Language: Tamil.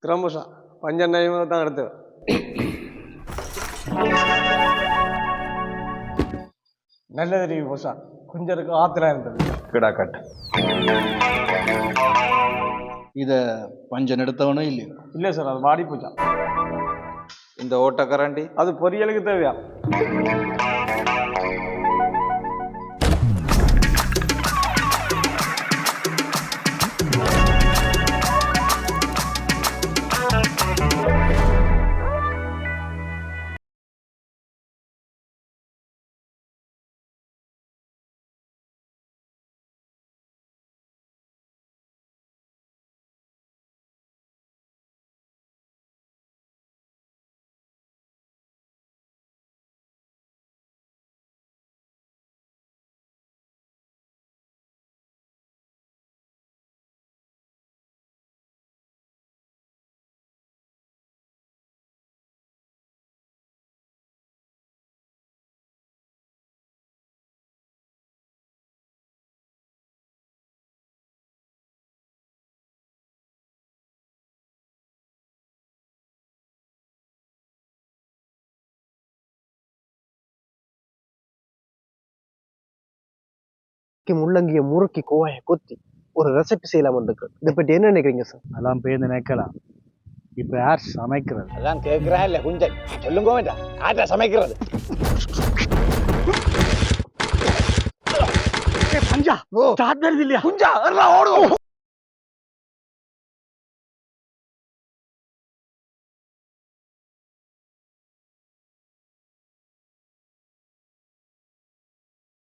கிரமசா பஞ்செண்ணையும் தான் எடுத்து நல்லது நீ போசா கொஞ்சம் இருக்கு ஆத்திரா இருந்தது கிடா கட்டு இத பஞ்சன் எடுத்தவனோ இல்லையோ? இல்லை சார் அது வாடி போச்சா. இந்த ஓட்டக்கரண்டி அது பொரியலுக்கு தேவையா? முள்ளங்கிய முறுக்கி கோவையை கொத்தி ஒரு ரெசிபி செய்யலாம் இருக்கு. இதை பற்றி என்ன நினைக்கிறீங்க சார்? அதெல்லாம் போய் நினைக்கலாம். இப்ப யார் சமைக்கிறது? அதான் கேட்கிறா இல்ல குஞ்சன் சொல்லுங்க வேண்டாம். யார்டா சமைக்கிறது? பஞ்சா ஸ்டார்ட் வருது இல்லையா? குஞ்சா எல்லாம் ஓடுவோம்.